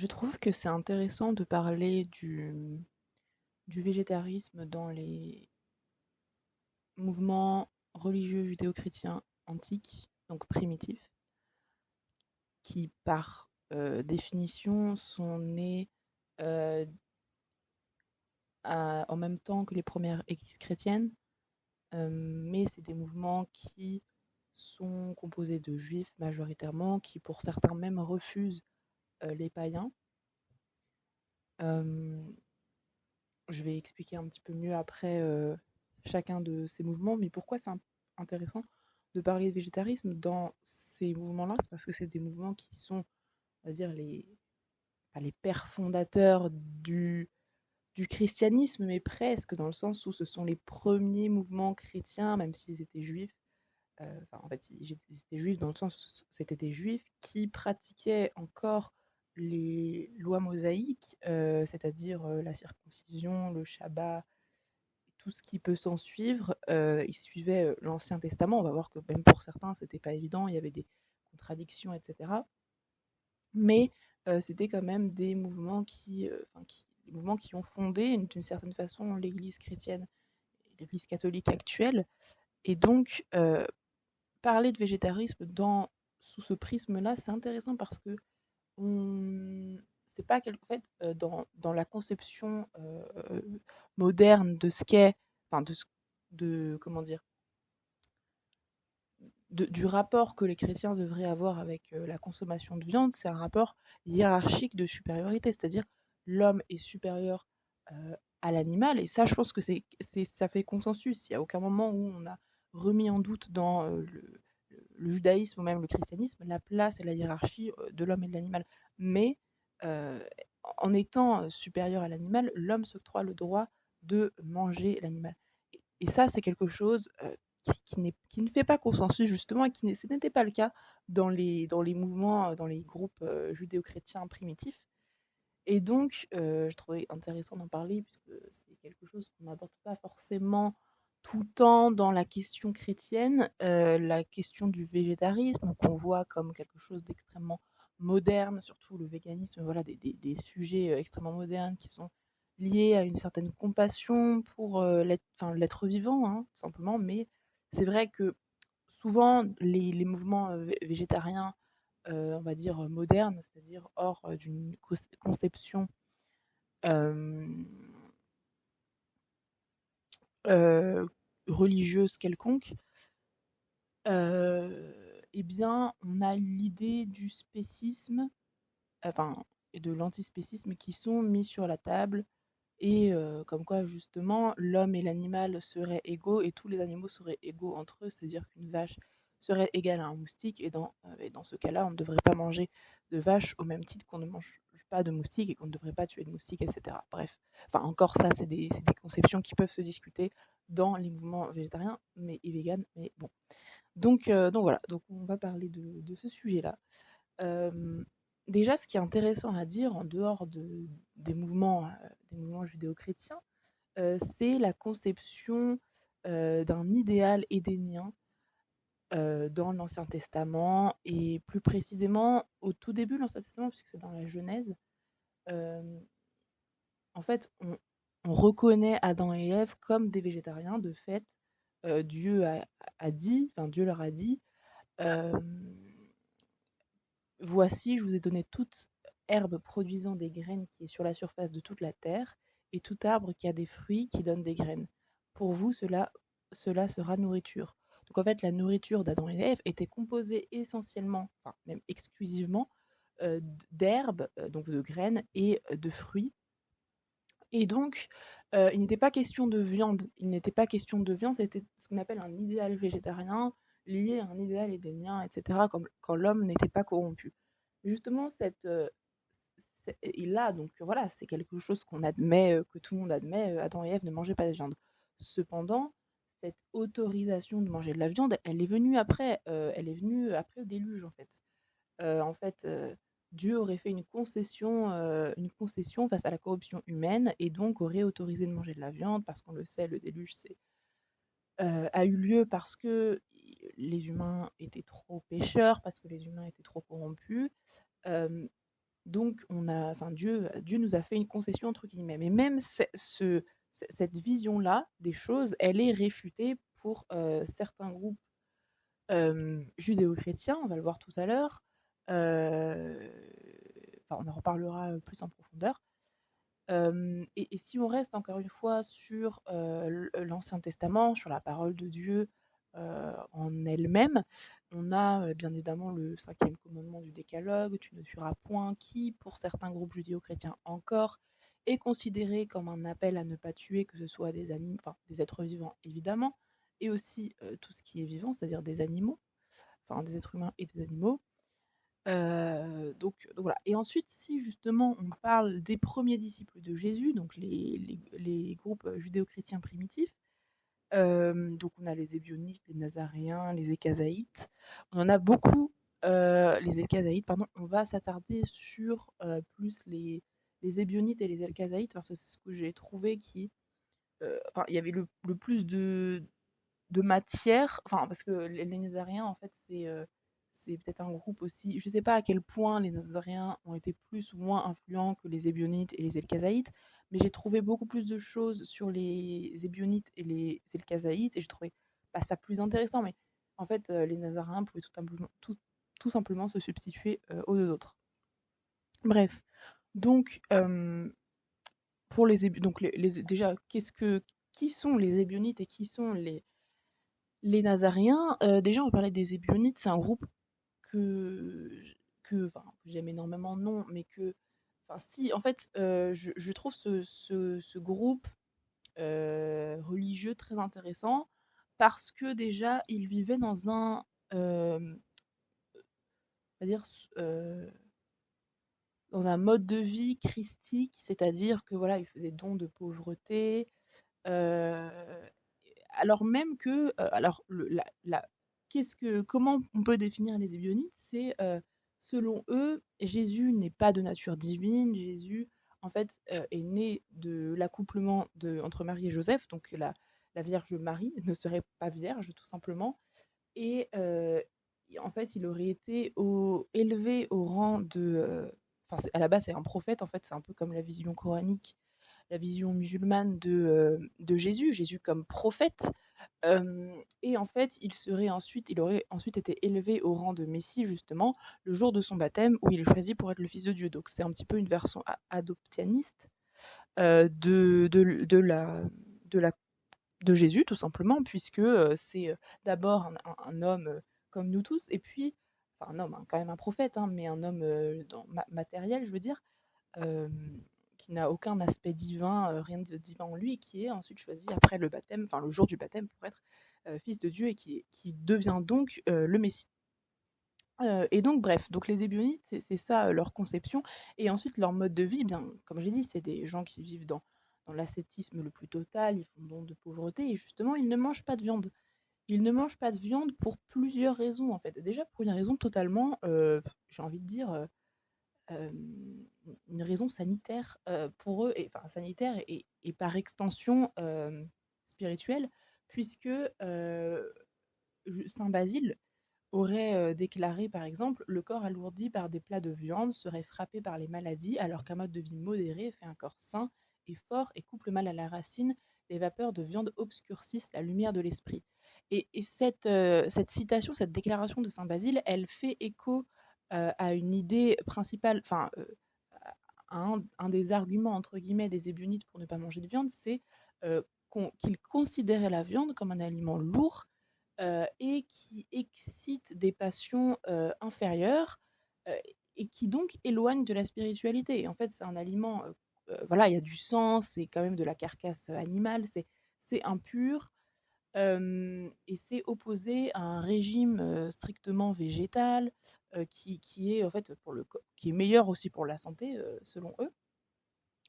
Je trouve que c'est intéressant de parler du végétarisme dans les mouvements religieux judéo-chrétiens antiques, donc primitifs, qui par définition sont nés euh, en même temps que les premières églises chrétiennes, mais c'est des mouvements qui sont composés de juifs majoritairement, qui pour certains même refusent les païens. Euh, Je vais expliquer un petit peu mieux après chacun de ces mouvements, mais pourquoi c'est intéressant de parler de végétarisme dans ces mouvements-là, c'est parce que c'est des mouvements qui sont, on va dire, pas les pères fondateurs du christianisme, mais presque, dans le sens où ce sont les premiers mouvements chrétiens, même s'ils étaient juifs. Enfin, en fait, ils étaient juifs dans le sens où c'était des juifs qui pratiquaient encore les lois mosaïques, c'est-à-dire la circoncision, le Shabbat, tout ce qui peut s'en suivre. Ils suivaient l'Ancien Testament. On va voir que même pour certains, c'était pas évident. Il y avait des contradictions, etc. Mais c'était quand même des mouvements des mouvements qui ont fondé d'une certaine façon l'Église chrétienne, l'Église catholique actuelle. Et donc, parler de végétarisme sous ce prisme-là, c'est intéressant parce que on c'est pas quelque en fait, dans la conception, moderne de ce qu'est enfin de comment dire? Du rapport que les chrétiens devraient avoir avec, la consommation de viande, c'est un rapport hiérarchique de supériorité. C'est-à-dire l'homme est supérieur, à l'animal et ça je pense que ça fait consensus. Il y a aucun moment où on a remis en doute dans, le judaïsme ou même le christianisme, la place et la hiérarchie, de l'homme et de l'animal. Mais, heu, en étant, supérieur à l'animal, l'homme s'octroie le droit de manger l'animal. Et ça, c'est quelque chose, qui ne fait pas consensus justement et ce n'était pas le cas dans les mouvements, dans les groupes, judéo-chrétiens primitifs. Et donc, je trouvais intéressant d'en parler puisque c'est quelque chose qu'on n'aborde pas forcément tout le temps dans la question chrétienne, la question du végétarisme qu'on voit comme quelque chose d'extrêmement moderne, surtout le véganisme, voilà des sujets, extrêmement modernes qui sont liés à une certaine compassion pour, l'être vivant, hein, tout simplement. Mais c'est vrai que souvent les mouvements, végétariens, on va dire, modernes, c'est-à-dire hors, d'une conception euh, euh, religieuse quelconque, eh bien, on a l'idée du spécisme, enfin, et de l'antispécisme qui sont mis sur la table, et comme quoi, justement, l'homme et l'animal seraient égaux et tous les animaux seraient égaux entre eux, c'est-à-dire qu'une vache serait égale à un moustique, et dans ce cas-là, on ne devrait pas manger de vache au même titre qu'on ne mange pas de moustique et qu'on ne devrait pas tuer de moustique, etc. Bref, enfin, encore ça, c'est des conceptions qui peuvent se discuter dans les mouvements végétariens et véganes, mais bon. Donc voilà, donc on va parler de ce sujet-là. Euh, Déjà, ce qui est intéressant à dire en dehors des mouvements judéo-chrétiens, c'est la conception d'un idéal édénien dans l'Ancien Testament et plus précisément au tout début de l'Ancien Testament, puisque c'est dans la Genèse. Euh, En fait, on reconnaît Adam et Ève comme des végétariens. De fait, Dieu leur a dit, euh, voici, je vous ai donné toute herbe produisant des graines qui est sur la surface de toute la terre, et tout arbre qui a des fruits qui donnent des graines. Pour vous, cela sera nourriture. Donc en fait, la nourriture d'Adam et Ève était composée essentiellement, enfin même exclusivement, d'herbes, donc de graines et de fruits. Et donc, il n'était pas question de viande. Il n'était pas question de viande, c'était ce qu'on appelle un idéal végétarien lié à un idéal édénien, etc., comme quand l'homme n'était pas corrompu. Justement, et là, donc voilà, c'est quelque chose qu'on admet, que tout le monde admet, Adam et Ève ne mangeaient pas de viande. Cependant, cette autorisation de manger de la viande, elle est venue après le déluge, en fait. Dieu aurait fait une concession face à la corruption humaine et donc aurait autorisé de manger de la viande parce qu'on le sait, le déluge a eu lieu parce que les humains étaient trop pécheurs, parce que les humains étaient trop corrompus. Euh, Donc Dieu nous a fait une concession entre guillemets. Mais même cette vision-là des choses, elle est réfutée pour certains groupes judéo-chrétiens, on va le voir tout à l'heure. Euh, on en reparlera plus en profondeur. Et si on reste encore une fois sur l'Ancien Testament, sur la parole de Dieu en elle-même, on a bien évidemment le cinquième commandement du Décalogue, tu ne tueras point, qui, pour certains groupes judéo-chrétiens encore, est considéré comme un appel à ne pas tuer, que ce soit des êtres vivants évidemment, et aussi tout ce qui est vivant, c'est-à-dire des animaux, enfin des êtres humains et des animaux. Donc voilà. Et ensuite, si justement on parle des premiers disciples de Jésus, donc les groupes judéo-chrétiens primitifs, donc on a les Ébionites, les Nazaréens, les Écazaïtes, on en a beaucoup, les Écazaïtes, pardon, on va s'attarder sur plus les Ébionites et les Écazaïtes, parce que c'est ce que j'ai trouvé il y avait le plus de matière, enfin parce que les Nazaréens en fait c'est peut-être un groupe aussi, je sais pas à quel point les Nazaréens ont été plus ou moins influents que les Ébionites et les Elkazaïtes, mais j'ai trouvé beaucoup plus de choses sur les Ébionites et les Elkazaïtes et j'ai trouvé pas ça plus intéressant, mais en fait les Nazaréens pouvaient tout simplement se substituer aux deux autres. Bref, donc pour donc déjà qui sont les Ébionites et qui sont les Nazaréens, déjà on parlait des Ébionites, c'est un groupe que, que j'aime énormément, non, mais si, en fait, je trouve ce groupe religieux très intéressant parce que déjà ils vivaient dans on va dire, dans un mode de vie christique, c'est-à-dire que voilà, ils faisaient don de pauvreté, euh, alors même que, comment on peut définir les Ébionites? C'est selon eux, Jésus n'est pas de nature divine. Jésus, en fait, est né de l'accouplement entre Marie et Joseph, donc la Vierge Marie ne serait pas vierge, tout simplement. Et en fait, il aurait été élevé au rang à la base, c'est un prophète, en fait, c'est un peu comme la vision coranique, la vision musulmane de Jésus, Jésus comme prophète. Et en fait, il aurait ensuite été élevé au rang de Messie, justement, le jour de son baptême, où il est choisi pour être le Fils de Dieu. Donc c'est un petit peu une version adoptianiste de, la, de Jésus, tout simplement, puisque c'est d'abord un homme comme nous tous, et puis, enfin un homme, hein, quand même un prophète, hein, mais un homme matériel, je veux dire, euh, qui n'a aucun aspect divin, rien de divin en lui, et qui est ensuite choisi après le baptême, enfin le jour du baptême, pour être fils de Dieu et qui devient donc le Messie. Et donc, bref, donc les Ébionites, c'est ça leur conception. Et ensuite, leur mode de vie, eh bien, comme j'ai dit, c'est des gens qui vivent dans l'ascétisme le plus total, ils font don de pauvreté, et justement, ils ne mangent pas de viande. Ils ne mangent pas de viande pour plusieurs raisons, en fait. Déjà, pour une raison totalement, j'ai envie de dire, euh, une raison sanitaire pour eux, enfin sanitaire et par extension spirituelle, puisque Saint Basile aurait déclaré par exemple le corps alourdi par des plats de viande serait frappé par les maladies, alors qu'un mode de vie modéré fait un corps sain et fort et coupe le mal à la racine. Les vapeurs de viande obscurcissent la lumière de l'esprit. Et cette citation, cette déclaration de Saint Basile, elle fait écho à une idée principale, un des arguments entre guillemets des Ébionites pour ne pas manger de viande, c'est qu'ils considéraient la viande comme un aliment lourd et qui excite des passions inférieures et qui donc éloigne de la spiritualité. Et en fait, c'est un aliment, voilà, il y a du sang, c'est quand même de la carcasse animale, c'est impur. Et c'est opposé à un régime strictement végétal qui est en fait qui est meilleur aussi pour la santé selon eux.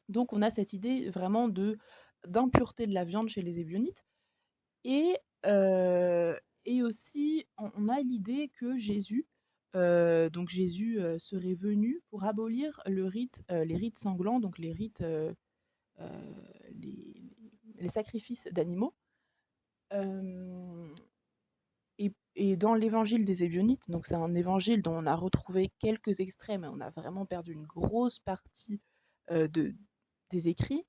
Donc on a cette idée vraiment d'impureté de la viande chez les Ébionites et, euh, et aussi, on a l'idée que Jésus serait venu pour abolir les rites sanglants, donc euh, les, les sacrifices d'animaux. Euh, et dans l'évangile des Ébionites, donc c'est un évangile dont on a retrouvé quelques extraits, mais on a vraiment perdu une grosse partie de, des écrits,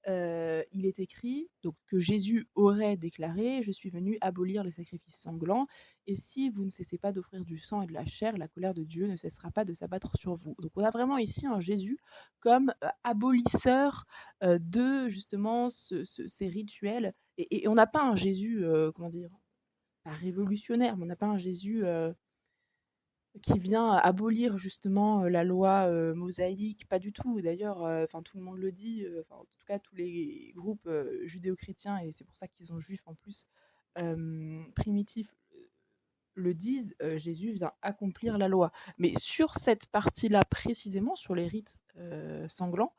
il est écrit donc, que Jésus aurait déclaré « Je suis venu abolir les sacrifices sanglants, et si vous ne cessez pas d'offrir du sang et de la chair, la colère de Dieu ne cessera pas de s'abattre sur vous. » Donc on a vraiment ici un Jésus comme abolisseur de justement ces rituels, et on n'a pas un Jésus, comment dire, pas révolutionnaire, mais on n'a pas un Jésus qui vient abolir justement la loi mosaïque, pas du tout. D'ailleurs, enfin tout le monde le dit, en tout cas tous les groupes judéo-chrétiens, et c'est pour ça qu'ils ont juifs en plus primitifs, le disent, Jésus vient accomplir la loi. Mais sur cette partie-là précisément, sur les rites sanglants,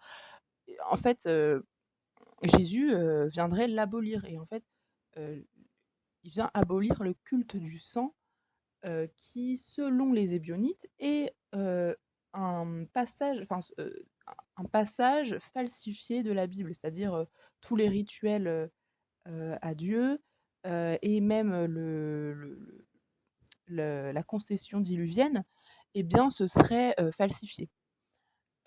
en fait, Jésus viendrait l'abolir. Et en fait, il vient abolir le culte du sang qui, selon les Ébionites, est un passage, un passage falsifié de la Bible, c'est-à-dire tous les rituels à Dieu et même la concession diluvienne, eh bien, ce serait falsifié.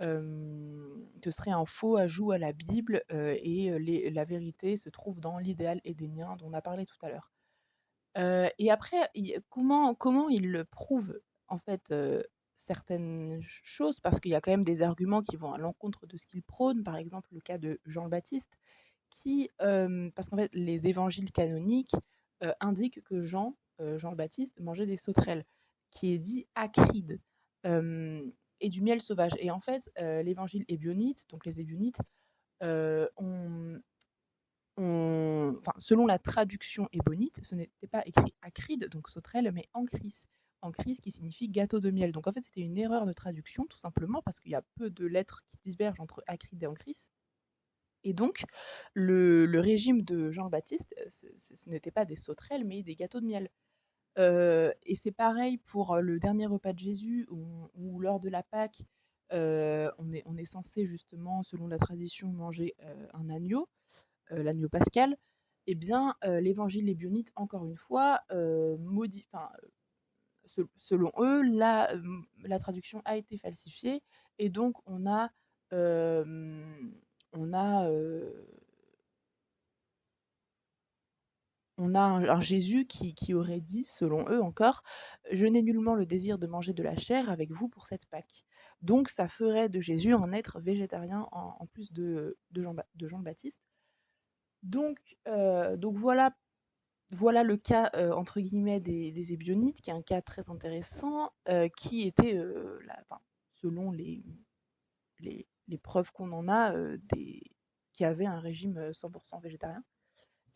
Ce serait un faux ajout à la Bible et la vérité se trouve dans l'idéal édénien dont on a parlé tout à l'heure. Et après, comment il le prouve en fait certaines choses, parce qu'il y a quand même des arguments qui vont à l'encontre de ce qu'il prône, par exemple le cas de Jean le Baptiste, parce qu'en fait les évangiles canoniques indiquent que Jean le Baptiste mangeait des sauterelles, qui est dit acride, et du miel sauvage. Et en fait, l'évangile ébionite, donc les Ébionites, ont selon la traduction ébonite, ce n'était pas écrit acride, donc sauterelle, mais ancris. Ancris qui signifie gâteau de miel. Donc en fait, c'était une erreur de traduction, tout simplement, parce qu'il y a peu de lettres qui divergent entre acride et ancris. Et donc, le régime de Jean le Baptiste, ce n'était pas des sauterelles, mais des gâteaux de miel. Et c'est pareil pour le dernier repas de Jésus, où lors de la Pâque, on est censé justement, selon la tradition, manger un agneau, l'agneau pascal. Eh bien, l'évangile ébionite, encore une fois, selon eux, la traduction a été falsifiée, et donc on a, euh, on a, euh, on a un Jésus qui aurait dit, selon eux encore, je n'ai nullement le désir de manger de la chair avec vous pour cette Pâque. Donc ça ferait de Jésus un être végétarien en plus de Jean le Baptiste. Donc voilà le cas entre guillemets des Ébionites, qui est un cas très intéressant, qui était, selon les preuves qu'on en a, qui avaient un régime 100% végétarien.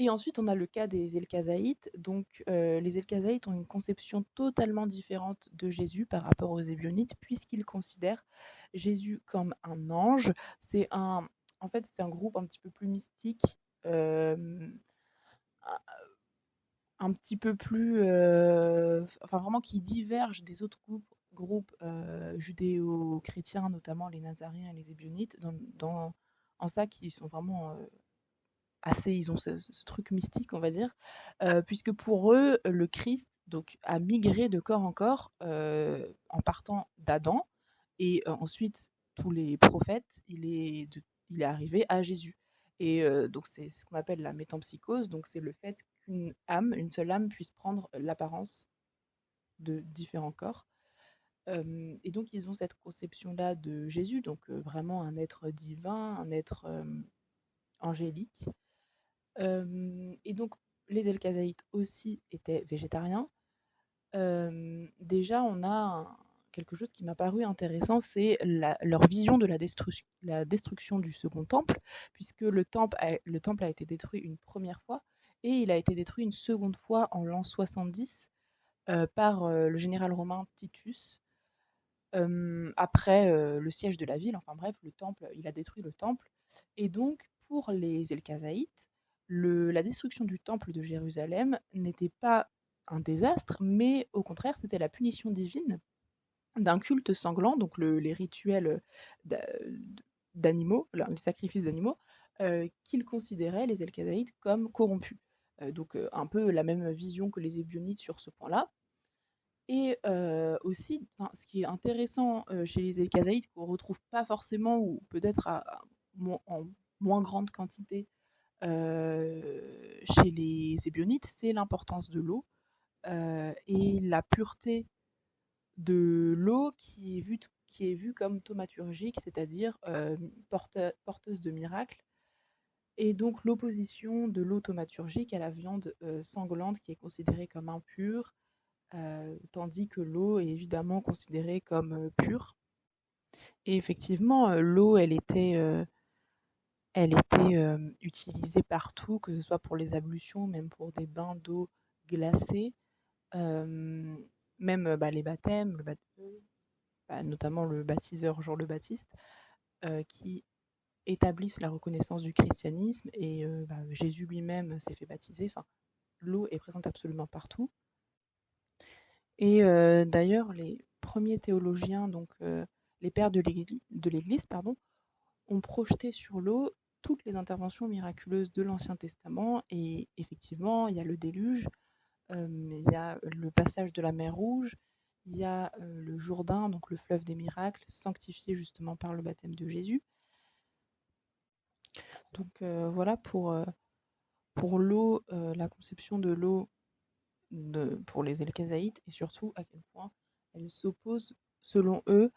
Et ensuite, on a le cas des Elkazaïtes. Donc, les Elkazaïtes ont une conception totalement différente de Jésus par rapport aux Ébionites, puisqu'ils considèrent Jésus comme un ange. En fait, c'est un groupe un petit peu plus mystique, un petit peu plus, vraiment qui diverge des autres groupes judéo-chrétiens, notamment les Nazaréens et les Ébionites, en ça qui sont vraiment ils ont ce truc mystique, on va dire, puisque pour eux, le Christ donc a migré de corps en corps en partant d'Adam, et ensuite tous les prophètes, il est arrivé à Jésus. Et donc c'est ce qu'on appelle la métempsychose, donc c'est le fait une seule âme puisse prendre l'apparence de différents corps. Et donc ils ont cette conception-là de Jésus, donc vraiment un être divin, un être angélique. Et donc les Elkazaïtes aussi étaient végétariens. Déjà, on a quelque chose qui m'a paru intéressant, c'est leur vision de la destruction du second temple, puisque le temple a été détruit une première fois, et il a été détruit une seconde fois en l'an 70 par le général romain Titus, après le siège de la ville. Enfin bref, il a détruit le temple. Et donc, pour les Elkazaïtes, la destruction du temple de Jérusalem n'était pas un désastre, mais au contraire, c'était la punition divine d'un culte sanglant, donc les rituels d'animaux, les sacrifices d'animaux, qu'ils considéraient, les Elkazaïtes, comme corrompus. Donc un peu la même vision que les Ébionites sur ce point-là. Et aussi, enfin, ce qui est intéressant, chez les Elkhazaïtes qu'on retrouve pas forcément ou peut-être en moins grande quantité, chez les Ébionites, c'est l'importance de l'eau, et la pureté de l'eau qui est vue comme thaumaturgique, c'est-à-dire, porteuse de miracles et donc l'opposition de l'eau thaumaturgique à la viande, sanglante qui est considérée comme impure, tandis que l'eau est évidemment considérée comme, pure. Et effectivement, l'eau, elle était utilisée partout, que ce soit pour les ablutions, même pour des bains d'eau glacée, euh, même les baptêmes, notamment le baptiseur Jean le Baptiste, qui établissent la reconnaissance du christianisme. Et Jésus lui-même s'est fait baptiser. Enfin, l'eau est présente absolument partout. Et d'ailleurs, les premiers théologiens, donc les pères de l'Église, pardon, ont projeté sur l'eau toutes les interventions miraculeuses de l'Ancien Testament. Et effectivement, il y a le déluge, il y a le passage de la mer Rouge, il y a le Jourdain, donc le fleuve des miracles, sanctifié justement par le baptême de Jésus. Donc voilà pour l'eau, la conception de l'eau pour les Elkhazaïtes et surtout à quel point elle s'oppose, selon eux,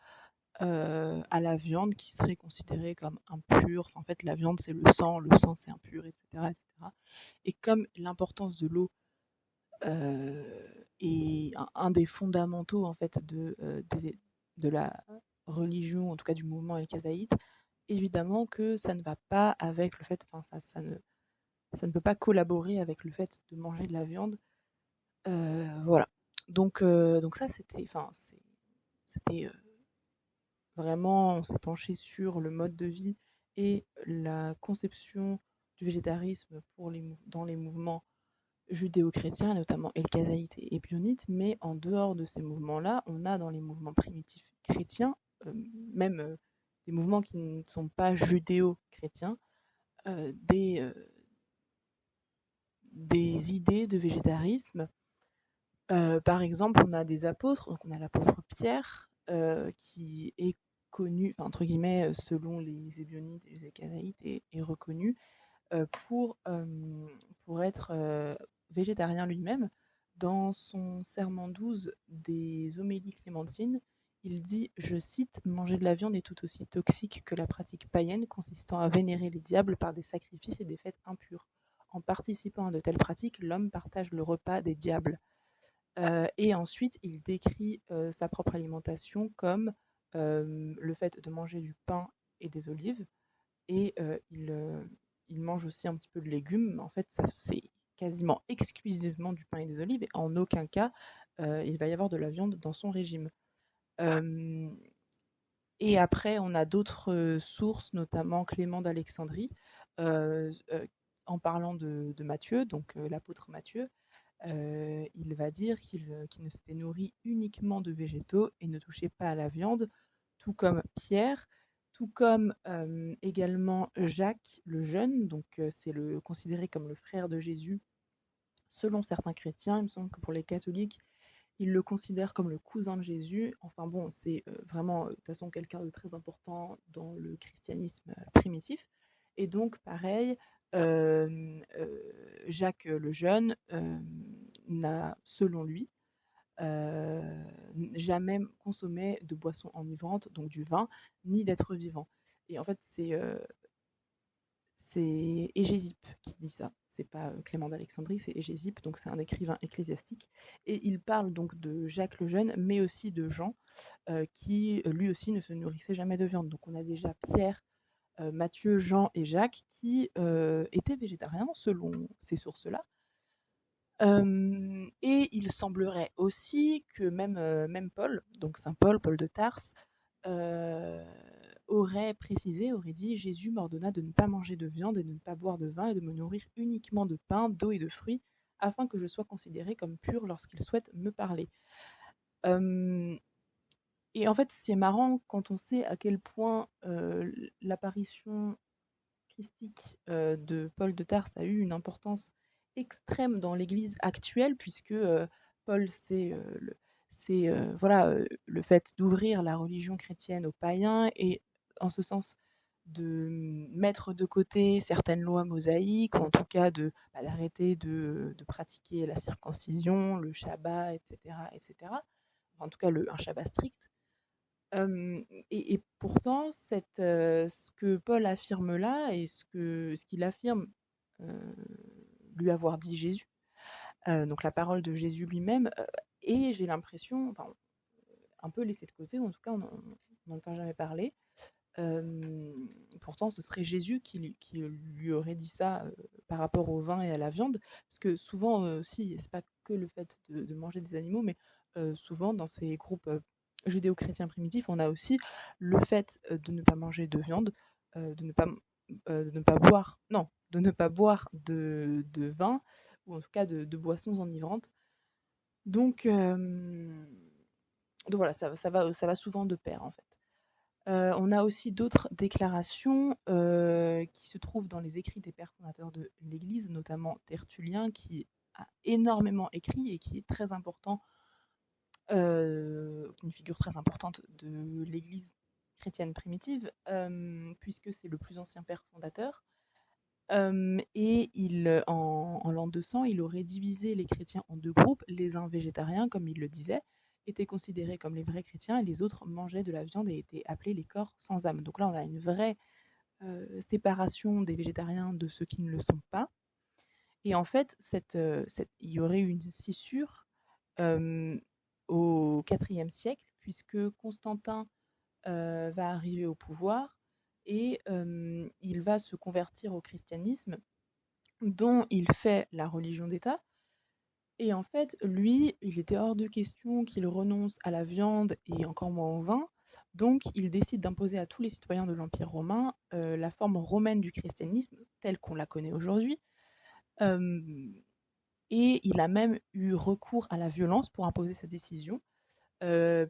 à la viande qui serait considérée comme impure. Enfin, en fait, la viande, c'est le sang, c'est impur, etc., etc. Et comme l'importance de l'eau est un des fondamentaux en fait de la religion, en tout cas du mouvement elkhazaïte, évidemment que ça ne va pas avec le fait, enfin ça ne peut pas collaborer avec le fait de manger de la viande. Voilà. Donc ça, c'était vraiment, on s'est penché sur le mode de vie et la conception du végétarisme dans les mouvements judéo-chrétiens, notamment elkhazaïtes et ébionites. Mais en dehors de ces mouvements-là, on a dans les mouvements primitifs chrétiens, même des mouvements qui ne sont pas judéo-chrétiens, euh, des, euh, des idées de végétarisme. Par exemple, on a des apôtres, donc on a l'apôtre Pierre, qui est connu, enfin, entre guillemets, selon les Ébionites et les Elkhazaïtes, est reconnu pour être végétarien lui-même. Dans son serment 12 des Homélies clémentines, il dit, je cite, manger de la viande est tout aussi toxique que la pratique païenne consistant à vénérer les diables par des sacrifices et des fêtes impures. En participant à de telles pratiques, l'homme partage le repas des diables. Et ensuite, il décrit sa propre alimentation comme le fait de manger du pain et des olives. Et il mange aussi un petit peu de légumes. En fait, ça c'est quasiment exclusivement du pain et des olives. Et en aucun cas, il va y avoir de la viande dans son régime. Et après, on a d'autres sources, notamment Clément d'Alexandrie, en parlant de Matthieu, donc l'apôtre Matthieu, il va dire qu'il ne s'était nourri uniquement de végétaux et ne touchait pas à la viande, tout comme Pierre, tout comme également Jacques le jeune, donc c'est considéré comme le frère de Jésus selon certains chrétiens. Il me semble que pour les catholiques, ils le considèrent comme le cousin de Jésus. Enfin bon, c'est vraiment de toute façon quelqu'un de très important dans le christianisme primitif. Et donc pareil, Jacques le jeune n'a, selon lui, jamais consommé de boissons enivrantes, donc du vin, ni d'êtres vivants. Et en fait, c'est Hégésippe qui dit ça. C'est pas Clément d'Alexandrie, c'est Hégésippe, donc c'est un écrivain ecclésiastique. Et il parle donc de Jacques le Jeune, mais aussi de Jean, qui lui aussi ne se nourrissait jamais de viande. Donc on a déjà Pierre, Matthieu, Jean et Jacques qui étaient végétariens selon ces sources-là. Et il semblerait aussi que même Paul, donc Saint Paul, Paul de Tarse, aurait dit Jésus m'ordonna de ne pas manger de viande et de ne pas boire de vin et de me nourrir uniquement de pain, d'eau et de fruits, afin que je sois considéré comme pur lorsqu'il souhaite me parler. Et en fait, c'est marrant quand on sait à quel point l'apparition christique de Paul de Tarse a eu une importance extrême dans l'Église actuelle, puisque Paul, voilà, le fait d'ouvrir la religion chrétienne aux païens et en ce sens de mettre de côté certaines lois mosaïques, ou en tout cas d'arrêter de pratiquer la circoncision, le Shabbat, etc., etc. En tout cas, un Shabbat strict. Et pourtant, ce que Paul affirme là et ce qu'il affirme lui avoir dit Jésus, donc la parole de Jésus lui-même, et j'ai l'impression, enfin, un peu laissé de côté, ou en tout cas, on n'entend jamais parler. Pourtant, ce serait Jésus qui lui aurait dit ça par rapport au vin et à la viande, parce que souvent aussi, c'est pas que le fait de manger des animaux, mais souvent dans ces groupes judéo-chrétiens primitifs, on a aussi le fait de ne pas manger de viande, de ne pas boire, non, de ne pas boire de vin, ou en tout cas de boissons enivrantes. Donc, voilà, ça va souvent de pair en fait. On a aussi d'autres déclarations qui se trouvent dans les écrits des pères fondateurs de l'Église, notamment Tertullien, qui a énormément écrit et qui est très important, une figure très importante de l'Église chrétienne primitive, puisque c'est le plus ancien père fondateur. Et en l'an 200, il aurait divisé les chrétiens en deux groupes. Les uns végétariens, comme il le disait, étaient considérés comme les vrais chrétiens, et les autres mangeaient de la viande et étaient appelés les corps sans âme. Donc là, on a une vraie séparation des végétariens de ceux qui ne le sont pas. Et en fait, il y aurait une scissure au IVe siècle, puisque Constantin va arriver au pouvoir et il va se convertir au christianisme, dont il fait la religion d'État. Et en fait, lui, il était hors de question qu'il renonce à la viande et encore moins au vin. Donc, il décide d'imposer à tous les citoyens de l'Empire romain la forme romaine du christianisme, telle qu'on la connaît aujourd'hui. Et il a même eu recours à la violence pour imposer sa décision,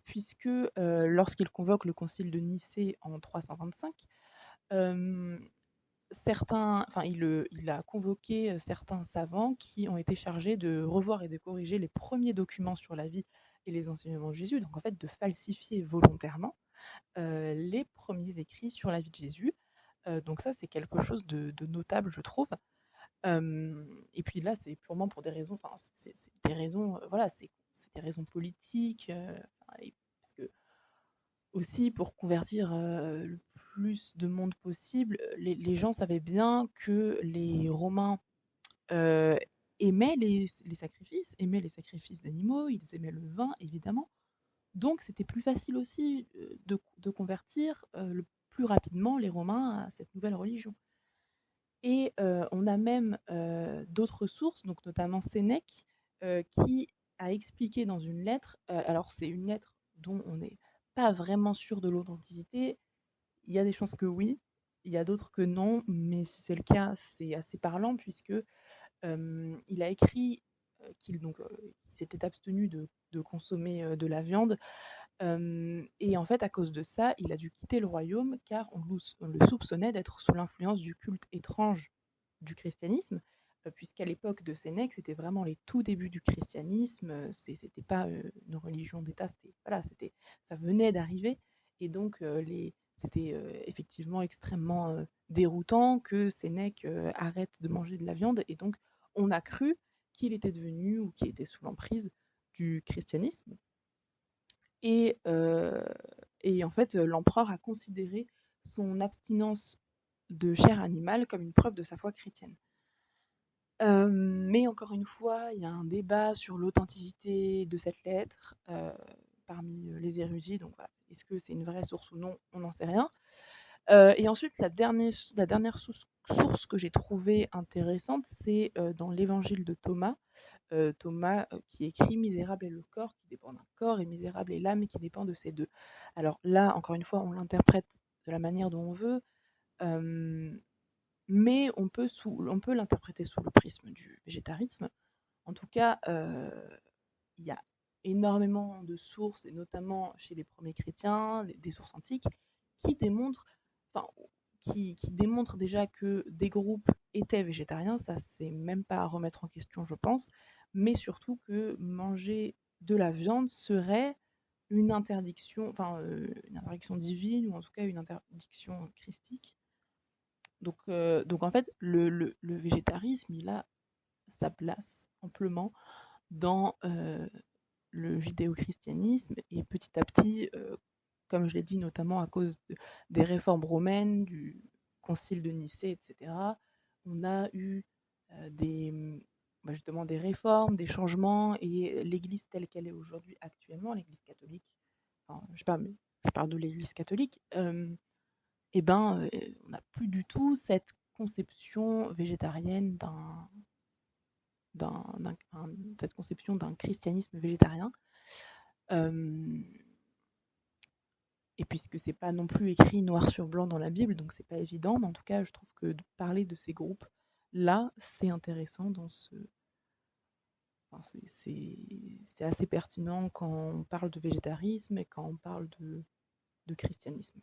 puisque lorsqu'il convoque le concile de Nicée en 325, il a convoqué certains savants qui ont été chargés de revoir et de corriger les premiers documents sur la vie et les enseignements de Jésus, donc en fait de falsifier volontairement les premiers écrits sur la vie de Jésus. Donc ça, c'est quelque chose de notable, je trouve. Et puis là, c'est purement pour des raisons, enfin, c'est des raisons, voilà, c'est des raisons politiques, parce que aussi pour convertir le plus de monde possible, les gens savaient bien que les Romains euh, aimaient aimaient les sacrifices d'animaux, ils aimaient le vin, évidemment. Donc c'était plus facile aussi de convertir le plus rapidement les Romains à cette nouvelle religion. Et on a même d'autres sources, donc notamment Sénèque, qui a expliqué dans une lettre, alors c'est une lettre dont on n'est pas vraiment sûr de l'authenticité, il y a des chances que oui, il y a d'autres que non, mais si c'est le cas, c'est assez parlant, puisque il a écrit qu'il s'était abstenu de consommer de la viande, et en fait, à cause de ça, il a dû quitter le royaume, car on le soupçonnait d'être sous l'influence du culte étrange du christianisme, puisqu'à l'époque de Sénèque, c'était vraiment les tout débuts du christianisme, c'était pas une religion d'État, ça venait d'arriver, et donc c'était effectivement extrêmement déroutant que Sénèque arrête de manger de la viande, et donc on a cru qu'il était devenu ou qu'il était sous l'emprise du christianisme. Et, en fait, l'empereur a considéré son abstinence de chair animale comme une preuve de sa foi chrétienne. Mais encore une fois, il y a un débat sur l'authenticité de cette lettre parmi les érudits. Donc voilà, est-ce que c'est une vraie source ou non? On n'en sait rien. Et ensuite, la dernière source que j'ai trouvée intéressante, c'est dans l'évangile de Thomas. Thomas qui écrit misérable est le corps qui dépend d'un corps et misérable est l'âme qui dépend de ces deux. Alors là, encore une fois, on l'interprète de la manière dont on veut, mais on peut l'interpréter sous le prisme du végétarisme. En tout cas, il y a énormément de sources, et notamment chez les premiers chrétiens, des sources antiques, qui démontrent, enfin, qui démontre déjà que des groupes étaient végétariens, ça c'est même pas à remettre en question, je pense, mais surtout que manger de la viande serait une interdiction, enfin une interdiction divine ou en tout cas une interdiction christique. Donc en fait, le végétarisme, il a sa place amplement dans le judéo-christianisme et petit à petit, comme je l'ai dit, notamment à cause des réformes romaines, du concile de Nicée, etc., on a eu justement des réformes, des changements, et l'Église telle qu'elle est aujourd'hui actuellement, l'Église catholique, enfin, je sais pas, mais je parle de l'Église catholique, et ben, on n'a plus du tout cette conception végétarienne cette conception d'un christianisme végétarien. Euh, et puisque c'est pas non plus écrit noir sur blanc dans la Bible, donc c'est pas évident, mais en tout cas, je trouve que de parler de ces groupes là, c'est intéressant dans ce. Enfin, c'est assez pertinent quand on parle de végétarisme et quand on parle de christianisme.